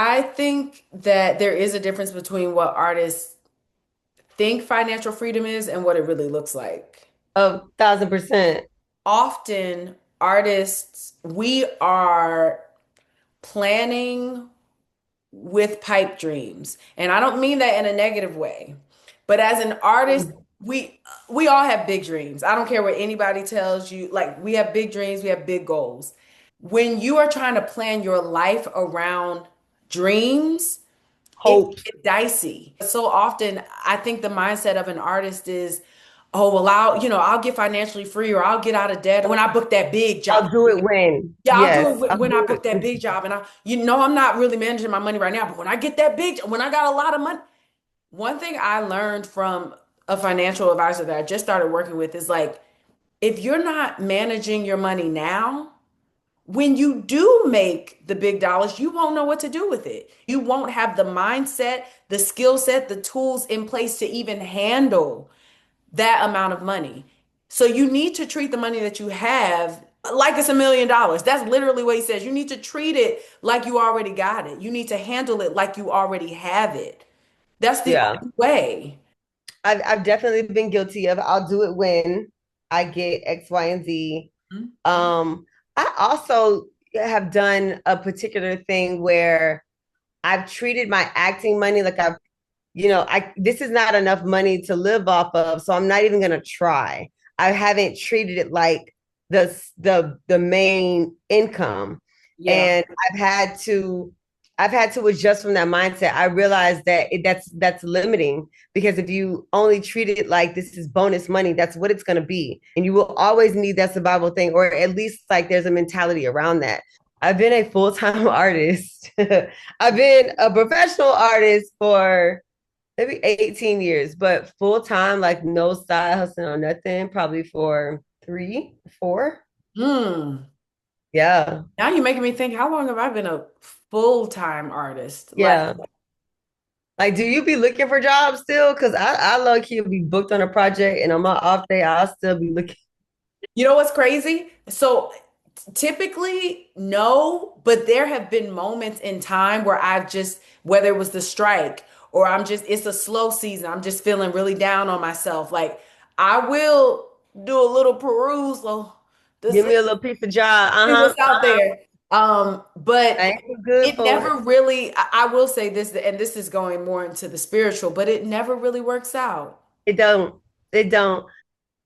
I think that there is a difference between what artists think financial freedom is and what it really looks like. 1,000%. Often, artists, we are planning with pipe dreams. And I don't mean that in a negative way. But as an artist, we all have big dreams. I don't care what anybody tells you. Like we have big dreams, we have big goals. When you are trying to plan your life around dreams, Hopes. it's dicey. So often, I think the mindset of an artist is, oh, well, I'll get financially free or I'll get out of debt when I book that big job. I'll do it when. Yeah, I'll do Yes, it I'll when I do book that it. big job. And I'm not really managing my money right now, but when I get that when I got a lot of money, one thing I learned from a financial advisor that I just started working with is like, if you're not managing your money now, when you do make the big dollars, you won't know what to do with it. You won't have the mindset, the skill set, the tools in place to even handle that amount of money. So you need to treat the money that you have like it's $1 million. That's literally what he says. You need to treat it like you already got it. You need to handle it like you already have it. That's the Yeah. only way. I've definitely been guilty of I'll do it when I get X, Y, and Z. Mhm. I also have done a particular thing where I've treated my acting money like I this is not enough money to live off of, so I'm not even gonna try. I haven't treated it like the main income, Yeah. and I've had to adjust from that mindset. I realized that that's limiting because if you only treat it like this is bonus money, that's what it's gonna be, and you will always need that survival thing, or at least like there's a mentality around that. I've been a full-time artist. I've been a professional artist for maybe 18 years, but full time, like no side hustling or nothing, probably for 3, 4. Hmm. Yeah. Now you're making me think, how long have I been a full-time artist? Like, Yeah. Like, do you be looking for jobs still? Because I low key will be booked on a project and on my off day, I'll still be looking. you know what's crazy? So typically, no, but there have been moments in time where I've just, whether it was the strike or it's a slow season, I'm just feeling really down on myself. Like, I will do a little perusal to Give see me a little piece of job. Uh-huh. what's out there. I But ain't good it for it. never really, I will say this, and this is going more into the spiritual, but it never really works out. It don't. It don't.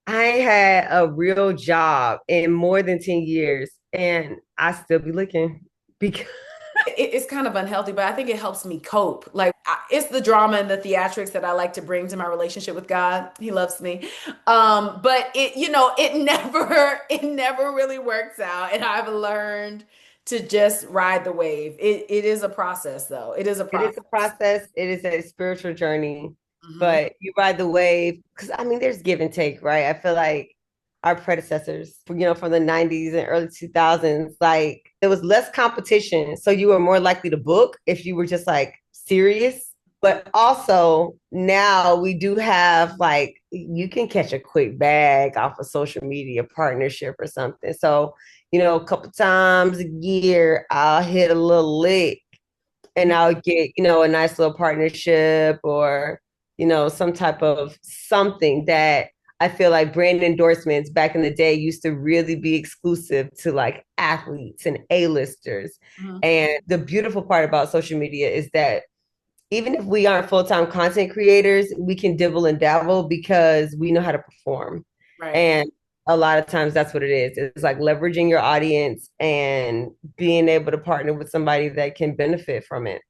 I ain't had a real job in more than 10 years, and I still be looking because It's kind of unhealthy, but I think it helps me cope. Like it's the drama and the theatrics that I like to bring to my relationship with God. He loves me. But it it never really works out. And I've learned to just ride the wave. It is a process though. It is a it is a process. process. It is a spiritual journey, Mhm. but you ride the wave because I mean, there's give and take, right? I feel like our predecessors, from the 90s and early 2000s, like there was less competition. So you were more likely to book if you were just like serious. But also now we do have like you can catch a quick bag off a social media partnership or something. So, a couple times a year, I'll hit a little lick and I'll get, a nice little partnership or, some type of something that I feel like brand endorsements back in the day used to really be exclusive to like athletes and A-listers. Mhm. And the beautiful part about social media is that even if we aren't full-time content creators, we can dibble and dabble because we know how to perform. Right. And a lot of times that's what it is. It's like leveraging your audience and being able to partner with somebody that can benefit from it.